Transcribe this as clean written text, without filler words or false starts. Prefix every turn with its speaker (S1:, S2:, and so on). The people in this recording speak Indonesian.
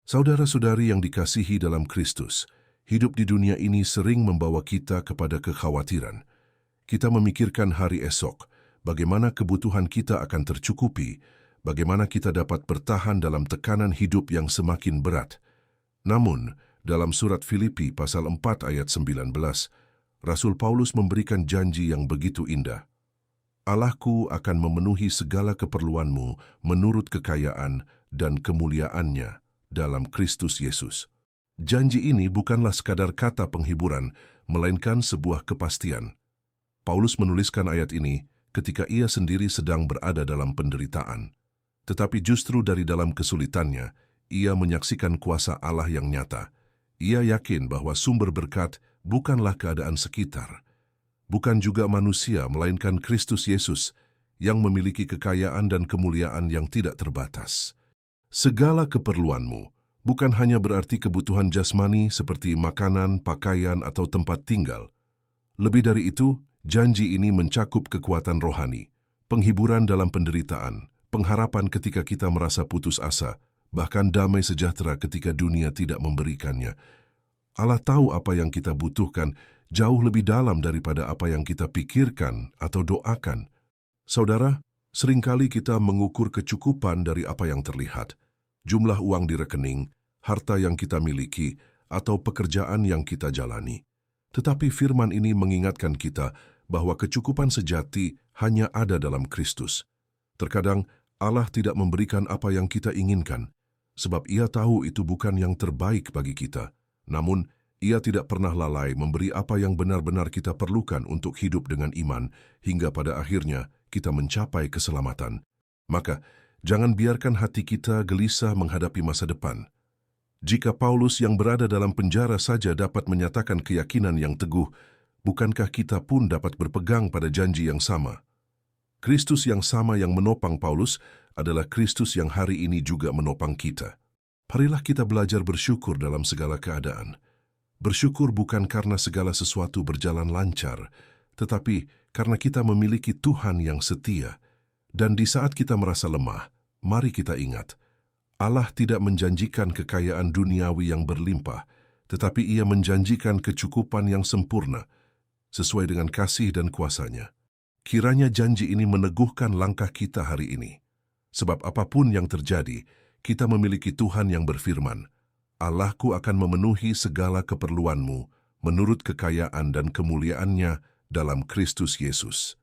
S1: Saudara-saudari yang dikasihi dalam Kristus, hidup di dunia ini sering membawa kita kepada kekhawatiran. Kita memikirkan hari esok, bagaimana kebutuhan kita akan tercukupi, bagaimana kita dapat bertahan dalam tekanan hidup yang semakin berat. Namun, dalam surat Filipi pasal 4 ayat 19, Rasul Paulus memberikan janji yang begitu indah. Allahku akan memenuhi segala keperluanmu menurut kekayaan dan kemuliaannya dalam Kristus Yesus. Janji ini bukanlah sekadar kata penghiburan, melainkan sebuah kepastian. Paulus menuliskan ayat ini ketika ia sendiri sedang berada dalam penderitaan. Tetapi justru dari dalam kesulitannya, ia menyaksikan kuasa Allah yang nyata. Ia yakin bahwa sumber berkat bukanlah keadaan sekitar, bukan juga manusia, melainkan Kristus Yesus yang memiliki kekayaan dan kemuliaan yang tidak terbatas. Segala keperluanmu bukan hanya berarti kebutuhan jasmani seperti makanan, pakaian, atau tempat tinggal. Lebih dari itu, janji ini mencakup kekuatan rohani, penghiburan dalam penderitaan, pengharapan ketika kita merasa putus asa, bahkan damai sejahtera ketika dunia tidak memberikannya. Allah tahu apa yang kita butuhkan jauh lebih dalam daripada apa yang kita pikirkan atau doakan. Saudara, seringkali kita mengukur kecukupan dari apa yang terlihat, jumlah uang di rekening, harta yang kita miliki, atau pekerjaan yang kita jalani. Tetapi firman ini mengingatkan kita bahwa kecukupan sejati hanya ada dalam Kristus. Terkadang Allah tidak memberikan apa yang kita inginkan, sebab Ia tahu itu bukan yang terbaik bagi kita. Namun, Ia tidak pernah lalai memberi apa yang benar-benar kita perlukan untuk hidup dengan iman, hingga pada akhirnya kita mencapai keselamatan. Maka, jangan biarkan hati kita gelisah menghadapi masa depan. Jika Paulus yang berada dalam penjara saja dapat menyatakan keyakinan yang teguh, bukankah kita pun dapat berpegang pada janji yang sama? Kristus yang sama yang menopang Paulus adalah Kristus yang hari ini juga menopang kita. Marilah kita belajar bersyukur dalam segala keadaan. Bersyukur bukan karena segala sesuatu berjalan lancar, tetapi karena kita memiliki Tuhan yang setia. Dan di saat kita merasa lemah, mari kita ingat, Allah tidak menjanjikan kekayaan duniawi yang berlimpah, tetapi Ia menjanjikan kecukupan yang sempurna, sesuai dengan kasih dan kuasa-Nya. Kiranya janji ini meneguhkan langkah kita hari ini. Sebab apapun yang terjadi, kita memiliki Tuhan yang berfirman, Allahku akan memenuhi segala keperluanmu menurut kekayaan dan kemuliaannya dalam Kristus Yesus.